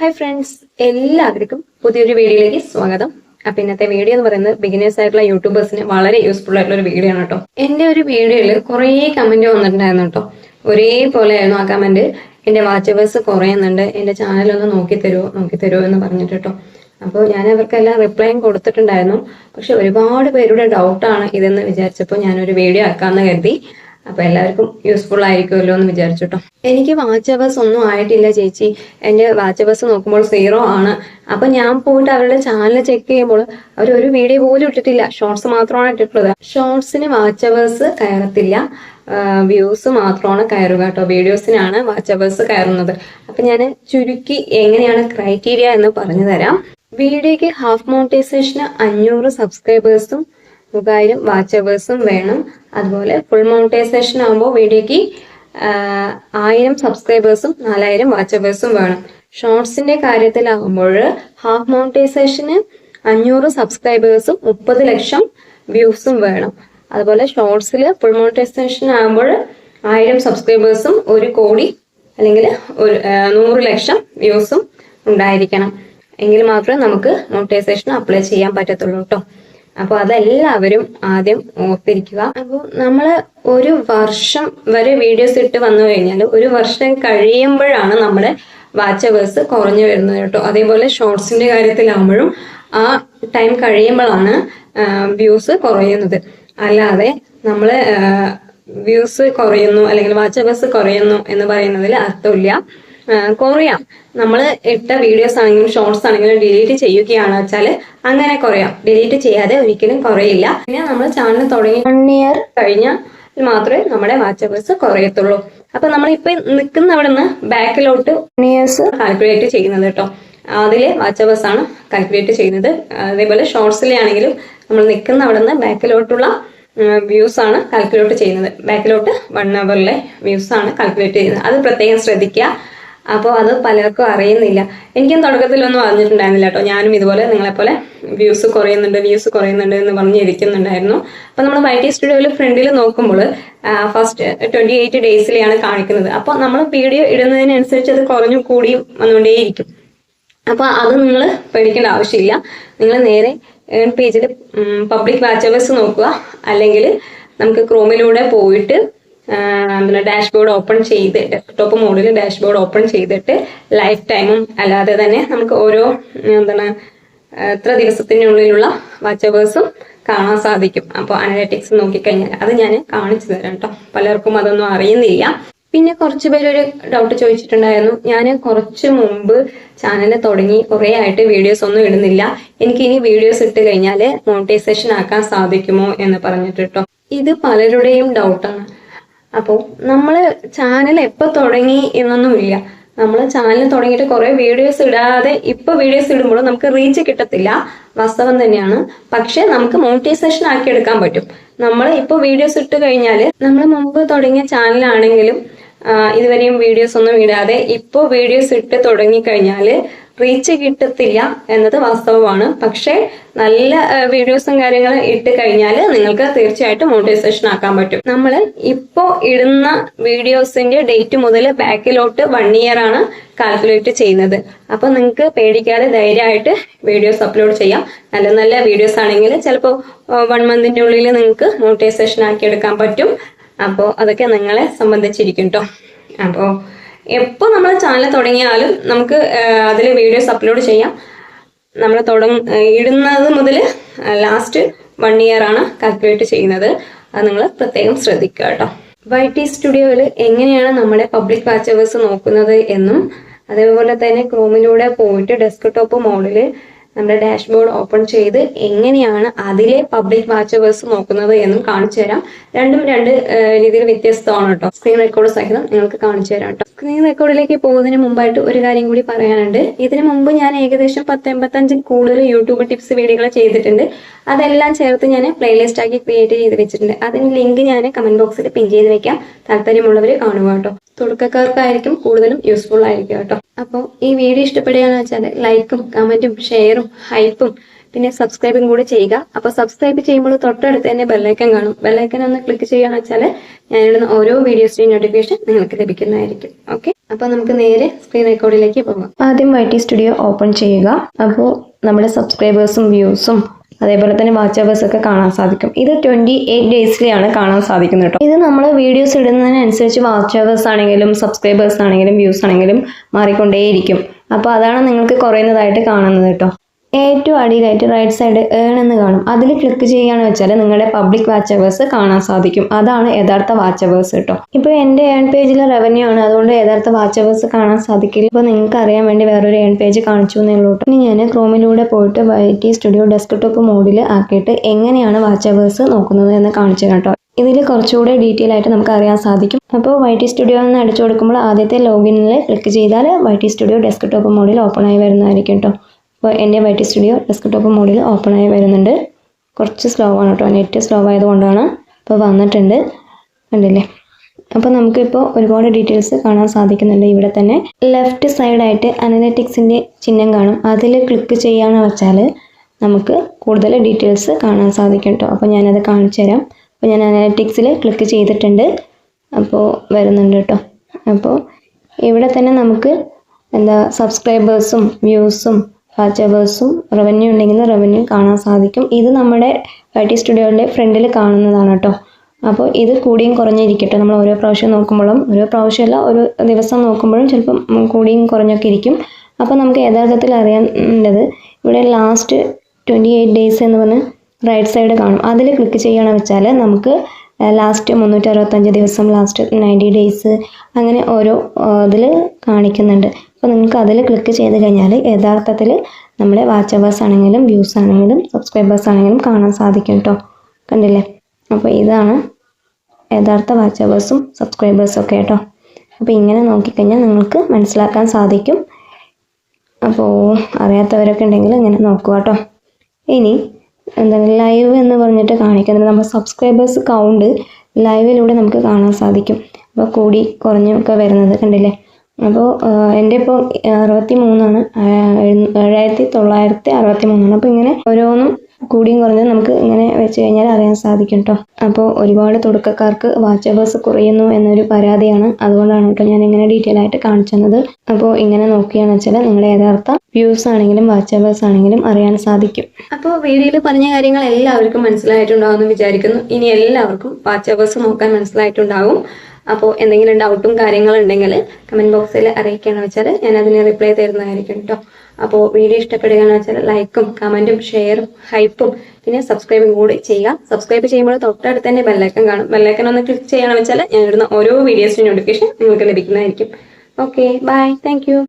Hi friends, എല്ലാവർക്കും പുതിയൊരു വീഡിയോയിലേക്ക് സ്വാഗതം. അപ്പൊ ഇന്നത്തെ വീഡിയോ എന്ന് പറയുന്നത് ബിഗിനേഴ്സ് ആയിട്ടുള്ള യൂട്യൂബേഴ്സിന് വളരെ യൂസ്ഫുൾ ആയിട്ടുള്ള ഒരു വീഡിയോ ആണ് കേട്ടോ. എന്റെ ഒരു വീഡിയോയിൽ കുറേ കമന്റ് വന്നിട്ടുണ്ടായിരുന്നു കേട്ടോ. ഒരേപോലെ ആയിരുന്നു ആ കമന്റ്. എന്റെ വാച്ചവേഴ്സ് കുറയുന്നുണ്ട്, എന്റെ ചാനലൊന്ന് നോക്കി തരുമോ എന്ന് പറഞ്ഞിട്ട് കേട്ടോ. അപ്പോൾ ഞാൻ അവർക്കെല്ലാം റിപ്ലൈയും കൊടുത്തിട്ടുണ്ടായിരുന്നു. പക്ഷെ ഒരുപാട് പേരുടെ ഡൗട്ടാണ് ഇതെന്ന് വിചാരിച്ചപ്പോൾ ഞാനൊരു വീഡിയോ ആക്കാമെന്ന് കരുതി. അപ്പൊ എല്ലാവർക്കും യൂസ്ഫുൾ ആയിരിക്കുമല്ലോ എന്ന് വിചാരിച്ചു. എനിക്ക് വാച്ച് അവേഴ്സ് ഒന്നും ആയിട്ടില്ല ചേച്ചി, എന്റെ വാച്ച് അവേഴ്സ് നോക്കുമ്പോൾ 0 ആണ്. അപ്പൊ ഞാൻ പോയിട്ട് അവരുടെ ചാനൽ ചെക്ക് ചെയ്യുമ്പോൾ അവർ ഒരു വീഡിയോ പോലും ഇട്ടിട്ടില്ല, ഷോർട്സ് മാത്രമാണ് ഇട്ടിട്ടുള്ളത്. ഷോർട്സിന് വാച്ച് അവേഴ്സ് കയറത്തില്ല, വ്യൂസ് മാത്രമാണ് കയറുക കേട്ടോ. വീഡിയോസിനാണ് വാച്ച് അവേഴ്സ് കയറുന്നത്. അപ്പൊ ഞാൻ ചുരുക്കി എങ്ങനെയാണ് ക്രൈറ്റീരിയ എന്ന് പറഞ്ഞു തരാം. വീഡിയോക്ക് ഹാഫ് മോണിറ്റൈസേഷന് 500 സബ്സ്ക്രൈബേഴ്സും 3000 വാച്ച് അവേഴ്സും വേണം. അതുപോലെ ഫുൾ മോണിറ്റൈസേഷൻ ആകുമ്പോൾ വീഡിയോക്ക് 1000 സബ്സ്ക്രൈബേഴ്സും 4000 വാച്ച് അവേഴ്സും വേണം. ഷോർട്സിന്റെ കാര്യത്തിലാകുമ്പോൾ ഹാഫ് മോണിറ്റൈസേഷന് 500 സബ്സ്ക്രൈബേഴ്സും 30 ലക്ഷം വ്യൂസും വേണം. അതുപോലെ ഷോർട്സിൽ ഫുൾ മോണിറ്റൈസേഷൻ ആകുമ്പോൾ 1000 സബ്സ്ക്രൈബേഴ്സും 1 കോടി അല്ലെങ്കിൽ 100 ലക്ഷം വ്യൂസും ഉണ്ടായിരിക്കണം. എങ്കിൽ മാത്രമേ നമുക്ക് മോണിറ്റൈസേഷൻ അപ്ലൈ ചെയ്യാൻ പറ്റത്തുള്ളൂ കേട്ടോ. അപ്പോൾ അതെല്ലാവരും ആദ്യം ഓർത്തിരിക്കുക. അപ്പോൾ നമ്മൾ ഒരു വർഷം വരെ വീഡിയോസ് ഇട്ട് വന്നു കഴിഞ്ഞാൽ 1 വർഷം കഴിയുമ്പോഴാണ് നമ്മുടെ വാച്ച് അവേഴ്സ് കുറഞ്ഞു വരുന്നത് കേട്ടോ. അതേപോലെ ഷോർട്സിന്റെ കാര്യത്തിലാകുമ്പോഴും ആ ടൈം കഴിയുമ്പോഴാണ് വ്യൂസ് കുറയുന്നത്. അല്ലാതെ നമ്മൾ വ്യൂസ് കുറയുന്നു അല്ലെങ്കിൽ വാച്ച് അവേഴ്സ് കുറയുന്നു എന്ന് പറയുന്നതിൽ അർത്ഥമില്ല. കുറയാം, നമ്മൾ ഇട്ട വീഡിയോസ് ആണെങ്കിലും ഷോർട്സ് ആണെങ്കിലും ഡിലീറ്റ് ചെയ്യുകയാണ് വെച്ചാൽ അങ്ങനെ കുറയാം. ഡിലീറ്റ് ചെയ്യാതെ ഒരിക്കലും കുറയില്ല. പിന്നെ നമ്മൾ ചാനൽ തുടങ്ങി 1 ഇയർ കഴിഞ്ഞാൽ മാത്രമേ നമ്മുടെ വാച്ച് അവേഴ്സ് കുറയത്തുള്ളൂ. അപ്പൊ നമ്മളിപ്പോ നിൽക്കുന്ന അവിടെ നിന്ന് ബാക്കിലോട്ട് 1 ഇയേഴ്സ് കാൽക്കുലേറ്റ് ചെയ്യുന്നത് കേട്ടോ. അതിലെ വാച്ച് അവേഴ്സ് ആണ് കാൽക്കുലേറ്റ് ചെയ്യുന്നത്. അതേപോലെ ഷോർട്സിലെ ആണെങ്കിലും നമ്മൾ നിൽക്കുന്ന അവിടെ നിന്ന് ബാക്കിലോട്ടുള്ള വ്യൂസ് ആണ് കാൽക്കുലേറ്റ് ചെയ്യുന്നത്. ബാക്കിലോട്ട് 1 അവറിലെ വ്യൂസ് ആണ് കാൽക്കുലേറ്റ് ചെയ്യുന്നത്. അത് പ്രത്യേകം ശ്രദ്ധിക്കുക. അപ്പോൾ അത് പലർക്കും അറിയുന്നില്ല. എനിക്കും തുടക്കത്തിലൊന്നും അറിഞ്ഞിട്ടുണ്ടായിരുന്നില്ല കേട്ടോ. ഞാനും ഇതുപോലെ നിങ്ങളെപ്പോലെ വ്യൂസ് കുറയുന്നുണ്ട് എന്ന് പറഞ്ഞിരിക്കുന്നുണ്ടായിരുന്നു. അപ്പോൾ നമ്മൾ YT സ്റ്റുഡിയോയിൽ ഫ്രണ്ടിൽ നോക്കുമ്പോൾ ഫസ്റ്റ് 28 ഡേയ്സിലെയാണ് കാണിക്കുന്നത്. അപ്പോൾ നമ്മൾ വീഡിയോ ഇടുന്നതിനനുസരിച്ച് അത് കുറഞ്ഞു കൂടിയും വന്നുകൊണ്ടേയിരിക്കും. അപ്പോൾ അത് നിങ്ങൾ പേടിക്കേണ്ട ആവശ്യമില്ല. നിങ്ങൾ നേരെ പേജിൽ പബ്ലിക് വാച്ച് അവേഴ്സ് നോക്കുക, അല്ലെങ്കിൽ നമുക്ക് ക്രോമിലൂടെ പോയിട്ട് ഡാഷ്ബോർഡ് ഓപ്പൺ ചെയ്ത് ഡെസ്ക്ടോപ്പ് മോഡിൽ ഡാഷ്ബോർഡ് ഓപ്പൺ ചെയ്തിട്ട് ലൈഫ് ടൈമും അല്ലാതെ തന്നെ നമുക്ക് ഓരോ എത്ര ദിവസത്തിനുള്ളിലുള്ള വാച്ച് അവേഴ്സും കാണാൻ സാധിക്കും. അപ്പോൾ അനലിറ്റിക്സ് നോക്കിക്കഴിഞ്ഞാൽ അത് ഞാൻ കാണിച്ചു തരാം കേട്ടോ. പലർക്കും അതൊന്നും അറിയുന്നില്ല. പിന്നെ കുറച്ച് പേരൊരു ഡൗട്ട് ചോദിച്ചിട്ടുണ്ടായിരുന്നു. ഞാൻ കുറച്ച് മുമ്പ് ചാനൽ തുടങ്ങി കുറേ ആയിട്ട് വീഡിയോസ് ഒന്നും ഇടുന്നില്ല, എനിക്ക് ഇനി വീഡിയോസ് ഇട്ട് കഴിഞ്ഞാൽ മോണിറ്റൈസേഷൻ ആക്കാൻ സാധിക്കുമോ എന്ന് പറഞ്ഞിട്ട് കേട്ടോ. ഇത് പലരുടെയും ഡൗട്ടാണ്. അപ്പോൾ നമ്മൾ ചാനൽ എപ്പോൾ തുടങ്ങി എന്നൊന്നുമില്ല. നമ്മൾ ചാനൽ തുടങ്ങിയിട്ട് കുറേ വീഡിയോസ് ഇടാതെ ഇപ്പോൾ വീഡിയോസ് ഇടുമ്പോൾ നമുക്ക് റീച്ച് കിട്ടത്തില്ല, വാസ്തവം തന്നെയാണ്. പക്ഷെ നമുക്ക് മോണിറ്റൈസേഷൻ ആക്കി എടുക്കാൻ പറ്റും. നമ്മൾ ഇപ്പോൾ വീഡിയോസ് ഇട്ട് കഴിഞ്ഞാൽ നമ്മൾ മുമ്പ് തുടങ്ങിയ ചാനലാണെങ്കിലും ഇതുവരെയും വീഡിയോസ് ഒന്നും ഇടാതെ ഇപ്പോൾ വീഡിയോസ് ഇട്ട് തുടങ്ങിക്കഴിഞ്ഞാൽ റീച്ച് കിട്ടത്തില്ല എന്നത് വാസ്തവമാണ്. പക്ഷേ നല്ല വീഡിയോസും കാര്യങ്ങളും ഇട്ട് കഴിഞ്ഞാൽ നിങ്ങൾക്ക് തീർച്ചയായിട്ടും മോണിറ്റൈസേഷൻ ആക്കാൻ പറ്റും. നമ്മൾ ഇപ്പോൾ ഇടുന്ന വീഡിയോസിന്റെ ഡേറ്റ് മുതൽ ബാക്കിലോട്ട് 1 ഇയർ ആണ് കാൽക്കുലേറ്റ് ചെയ്യുന്നത്. അപ്പൊ നിങ്ങൾക്ക് പേടിക്കാതെ ധൈര്യമായിട്ട് വീഡിയോസ് അപ്ലോഡ് ചെയ്യാം. നല്ല നല്ല വീഡിയോസ് ആണെങ്കിൽ ചിലപ്പോൾ 1 മന്തിന്റെ ഉള്ളിൽ നിങ്ങൾക്ക് മോണിറ്റൈസേഷൻ ആക്കി എടുക്കാൻ പറ്റും. അപ്പോൾ അതൊക്കെ നിങ്ങളെ സംബന്ധിച്ചിരിക്കും കേട്ടോ. അപ്പോൾ എപ്പോൾ നമ്മൾ ചാനൽ തുടങ്ങിയാലും നമുക്ക് അതിൽ വീഡിയോസ് അപ്ലോഡ് ചെയ്യാം. നമ്മൾ ഇടുന്നത് മുതൽ ലാസ്റ്റ് 1 ഇയർ ആണ് കാൽക്കുലേറ്റ് ചെയ്യുന്നത്. അത് നിങ്ങൾ പ്രത്യേകം ശ്രദ്ധിക്കുക കേട്ടോ. YT സ്റ്റുഡിയോയിൽ എങ്ങനെയാണ് നമ്മുടെ പബ്ലിക് വാച്ച് അവേഴ്സ് നോക്കുന്നത് എന്നും അതേപോലെ തന്നെ ക്രോമിലൂടെ പോയിട്ട് ഡെസ്ക്ടോപ്പ് മോഡിൽ നമ്മുടെ ഡാഷ്ബോർഡ് ഓപ്പൺ ചെയ്ത് എങ്ങനെയാണ് അതിലെ പബ്ലിക് വാച്ച് അവേഴ്സ് നോക്കുന്നത് എന്നും കാണിച്ചു തരാം. രണ്ടും 2 രീതിയിൽ വ്യത്യസ്തമാണ് കേട്ടോ. സ്ക്രീൻ റെക്കോർഡ് സഹിതം നിങ്ങൾക്ക് കാണിച്ചു തരാം കേട്ടോ. സ്ക്രീൻ റെക്കോർഡിലേക്ക് പോകുന്നതിന് മുമ്പായിട്ട് ഒരു കാര്യം കൂടി പറയാനുണ്ട്. ഇതിനു മുമ്പ് ഞാൻ ഏകദേശം 10-85 കൂടുതൽ യൂട്യൂബ് ടിപ്സ് വീഡിയോകൾ ചെയ്തിട്ടുണ്ട്. അതെല്ലാം ചേർത്ത് ഞാൻ പ്ലേലിസ്റ്റ് ആക്കി ക്രിയേറ്റ് ചെയ്ത് വെച്ചിട്ടുണ്ട്. അതിന് ലിങ്ക് ഞാൻ കമന്റ് ബോക്സിൽ പിൻ ചെയ്ത് വെക്കാം. താല്പര്യമുള്ളവർ കാണുക കേട്ടോ. തുടക്കക്കാർക്കായിരിക്കും കൂടുതലും യൂസ്ഫുൾ ആയിരിക്കും കേട്ടോ. അപ്പോൾ ഈ വീഡിയോ ഇഷ്ടപ്പെടുകയാണെന്ന് വെച്ചാൽ ലൈക്കും കമന്റും ഷെയറും ഹൈപ്പും പിന്നെ സബ്സ്ക്രൈബും കൂടി ചെയ്യുക. അപ്പൊ സബ്സ്ക്രൈബ് ചെയ്യുമ്പോൾ തൊട്ടടുത്ത് തന്നെ ബെല്ലൈക്കൻ കാണും. ബെല്ലൈക്കൻ ഒന്ന് ക്ലിക്ക് ചെയ്യുകയാണെന്ന് വെച്ചാൽ ഞാനിടുന്ന ഓരോ വീഡിയോസിന്റെയും നോട്ടിഫിക്കേഷൻ നിങ്ങൾക്ക് ലഭിക്കുന്നതായിരിക്കും. ഓക്കെ. അപ്പോൾ നമുക്ക് നേരെ സ്ക്രീൻ റെക്കോർഡിലേക്ക് പോകാം. ആദ്യം YT സ്റ്റുഡിയോ ഓപ്പൺ ചെയ്യുക. അപ്പോൾ നമ്മുടെ സബ്സ്ക്രൈബേഴ്സും വ്യൂസും അതേപോലെ തന്നെ വാച്ച് അവേഴ്സ് ഒക്കെ കാണാൻ സാധിക്കും. ഇത് 28 ഡേയ്സിലെയാണ് കാണാൻ സാധിക്കുന്നത് കേട്ടോ. ഇത് നമ്മൾ വീഡിയോസ് ഇടുന്നതിനനുസരിച്ച് വാച്ച് അവേഴ്സ് ആണെങ്കിലും സബ്സ്ക്രൈബേഴ്സ് ആണെങ്കിലും വ്യൂസ് ആണെങ്കിലും മാറിക്കൊണ്ടേയിരിക്കും. അപ്പോൾ അതാണ് നിങ്ങൾക്ക് കുറയുന്നതായിട്ട് കാണുന്നത് കേട്ടോ. ഏറ്റവും അടിയിലായിട്ട് റൈറ്റ് സൈഡ് ഏൺ എന്ന് കാണും. അതിൽ ക്ലിക്ക് ചെയ്യുകയാണെന്ന് വെച്ചാൽ നിങ്ങളുടെ പബ്ലിക് വാച്ച് അവേഴ്സ് കാണാൻ സാധിക്കും. അതാണ് യഥാർത്ഥ വാച്ച് അവേഴ്സ് കേട്ടോ. ഇപ്പോൾ എൻ്റെ ഏൺ പേജിൽ റവന്യൂ ആണ്, അതുകൊണ്ട് യഥാർത്ഥ വാച്ച് അവേഴ്സ് കാണാൻ സാധിക്കില്ല. ഇപ്പോൾ നിങ്ങൾക്ക് അറിയാൻ വേണ്ടി വേറൊരു ഏൺ പേജ് കാണിച്ചു എന്നേ ഉള്ളൂ. ഇനി ഞാൻ ക്രോമിലൂടെ പോയിട്ട് YT സ്റ്റുഡിയോ ഡെസ്ക്ടോപ്പ് മോഡിൽ ആക്കിയിട്ട് എങ്ങനെയാണ് വാച്ച് അവേഴ്സ് നോക്കുന്നത് എന്ന് കാണിച്ചു കേട്ടോ. ഇതിൽ കുറച്ചുകൂടെ ഡീറ്റെയിൽ ആയിട്ട് നമുക്ക് അറിയാൻ സാധിക്കും. അപ്പോൾ YT സ്റ്റുഡിയോ എന്ന് അടിച്ചു കൊടുക്കുമ്പോൾ ആദ്യത്തെ ലോഗിനിൽ ക്ലിക്ക് ചെയ്താൽ YT സ്റ്റുഡിയോ ഡെസ്ക്ടോപ്പ് മോഡിൽ ഓപ്പൺ ആയി വരുന്നതായിരിക്കും കേട്ടോ. അപ്പോൾ എൻ്റെ YT സ്റ്റുഡിയോ ഡെസ്ക്ടോപ്പ് മോഡിൽ ഓപ്പൺ ആയി വരുന്നുണ്ട്. കുറച്ച് സ്ലോ ആണ് കേട്ടോ, നെറ്റ് സ്ലോ ആയതുകൊണ്ടാണ്. അപ്പോൾ വന്നിട്ടുണ്ട്, കണ്ടില്ലേ. അപ്പോൾ നമുക്കിപ്പോൾ ഒരുപാട് ഡീറ്റെയിൽസ് കാണാൻ സാധിക്കുന്നുണ്ട്. ഇവിടെ തന്നെ ലെഫ്റ്റ് സൈഡായിട്ട് അനലറ്റിക്സിൻ്റെ ചിഹ്നം കാണും. അതിൽ ക്ലിക്ക് ചെയ്യാന്ന് വെച്ചാൽ നമുക്ക് കൂടുതൽ ഡീറ്റെയിൽസ് കാണാൻ സാധിക്കും കേട്ടോ. അപ്പോൾ ഞാനത് കാണിച്ചു തരാം. അപ്പോൾ ഞാൻ അനലറ്റിക്സിൽ ക്ലിക്ക് ചെയ്തിട്ടുണ്ട്. അപ്പോൾ വരുന്നുണ്ട് കേട്ടോ. അപ്പോൾ ഇവിടെ തന്നെ നമുക്ക് സബ്സ്ക്രൈബേഴ്സും വ്യൂസും വാച്ച് അവേഴ്സും റവന്യൂ ഉണ്ടെങ്കിൽ റവന്യൂ കാണാൻ സാധിക്കും. ഇത് നമ്മുടെ YT സ്റ്റുഡിയോയുടെ ഫ്രണ്ടിൽ കാണുന്നതാണ് കേട്ടോ. അപ്പോൾ ഇത് കൂടിയും കുറഞ്ഞിരിക്കട്ടെ. നമ്മൾ ഓരോ പ്രാവശ്യം നോക്കുമ്പോഴും, ഓരോ പ്രാവശ്യമല്ല ഒരു ദിവസം നോക്കുമ്പോഴും ചിലപ്പം കൂടിയും കുറഞ്ഞൊക്കെ ഇരിക്കും. അപ്പോൾ നമുക്ക് യഥാർത്ഥത്തിൽ അറിയേണ്ടത് ഇവിടെ ലാസ്റ്റ് 28 ഡേയ്സ് എന്ന് പറഞ്ഞ് റൈറ്റ് സൈഡ് കാണും. അതിൽ ക്ലിക്ക് ചെയ്യണമെന്ന് വെച്ചാൽ നമുക്ക് ലാസ്റ്റ് 365 ദിവസം, ലാസ്റ്റ് 90 ഡേയ്സ് അങ്ങനെ ഓരോ ഇതിൽ കാണിക്കുന്നുണ്ട്. അപ്പോൾ നിങ്ങൾക്ക് അതിൽ ക്ലിക്ക് ചെയ്ത് കഴിഞ്ഞാൽ യഥാർത്ഥത്തിൽ നമ്മുടെ വാച്ച് അവേഴ്സ് ആണെങ്കിലും വ്യൂസ് ആണെങ്കിലും സബ്സ്ക്രൈബേഴ്സ് ആണെങ്കിലും കാണാൻ സാധിക്കും കേട്ടോ. കണ്ടില്ലേ. അപ്പോൾ ഇതാണ് യഥാർത്ഥ വാച്ച് അവേഴ്സും സബ്സ്ക്രൈബേഴ്സും ഒക്കെ കേട്ടോ. അപ്പോൾ ഇങ്ങനെ നോക്കിക്കഴിഞ്ഞാൽ നിങ്ങൾക്ക് മനസ്സിലാക്കാൻ സാധിക്കും. അപ്പോൾ അറിയാത്തവരൊക്കെ ഉണ്ടെങ്കിൽ ഇങ്ങനെ നോക്കുക കേട്ടോ. ഇനി ലൈവ് എന്ന് പറഞ്ഞിട്ട് കാണിക്കുന്നത് നമ്മുടെ സബ്സ്ക്രൈബേഴ്സ് കൗണ്ട് ലൈവിലൂടെ നമുക്ക് കാണാൻ സാധിക്കും. അപ്പോൾ കൂടി കുറഞ്ഞൊക്കെ വരുന്നത് കണ്ടില്ലേ. അപ്പോൾ എൻ്റെ ഇപ്പോൾ 63ആണ്, 7963. അപ്പോൾ ഇങ്ങനെ ഓരോന്നും കൂടിയും കുറഞ്ഞും നമുക്ക് ഇങ്ങനെ വെച്ച് കഴിഞ്ഞാൽ അറിയാൻ സാധിക്കും കേട്ടോ. അപ്പോൾ ഒരുപാട് തുടക്കക്കാർക്ക് വാച്ച് അവേഴ്സ് കുറയുന്നു എന്നൊരു പരാതിയാണ്. അതുകൊണ്ടാണ് കേട്ടോ ഞാൻ ഇങ്ങനെ ഡീറ്റെയിൽ ആയിട്ട് കാണിച്ചു തന്നത്. അപ്പോൾ ഇങ്ങനെ നോക്കുകയാണെന്ന് വെച്ചാൽ നിങ്ങളുടെ യഥാർത്ഥ വ്യൂസ് ആണെങ്കിലും വാച്ച് അവേഴ്സ് ആണെങ്കിലും അറിയാൻ സാധിക്കും. അപ്പോൾ വീഡിയോയിൽ പറഞ്ഞ കാര്യങ്ങൾ എല്ലാവർക്കും മനസ്സിലായിട്ടുണ്ടാകുമെന്ന് വിചാരിക്കുന്നു. ഇനി എല്ലാവർക്കും വാച്ച് അവേഴ്സ് നോക്കാൻ മനസ്സിലായിട്ടുണ്ടാകും. അപ്പോൾ എന്തെങ്കിലും ഡൗട്ടും കാര്യങ്ങളുണ്ടെങ്കിൽ കമൻറ്റ് ബോക്സിൽ അറിയിക്കുകയാണെന്ന് വെച്ചാൽ ഞാൻ അതിന് റിപ്ലൈ തരുന്നതായിരിക്കും കേട്ടോ. അപ്പോൾ വീഡിയോ ഇഷ്ടപ്പെടുകയാണെന്ന് വെച്ചാൽ ലൈക്കും കമൻറ്റും ഷെയറും ഹൈപ്പും പിന്നെ സബ്സ്ക്രൈബും കൂടി ചെയ്യുക. സബ്സ്ക്രൈബ് ചെയ്യുമ്പോൾ തൊട്ടടുത്ത് തന്നെ ബെല്ലൈക്കൺ കാണും. ബെല്ലൈക്കൺ ഒന്ന് ക്ലിക്ക് ചെയ്യണമെന്ന് വെച്ചാൽ ഞാൻ ഇടുന്ന ഓരോ വീഡിയോസിൻ്റെ നോട്ടിഫിക്കേഷൻ നിങ്ങൾക്ക് ലഭിക്കുന്നതായിരിക്കും. Okay, bye, thank U.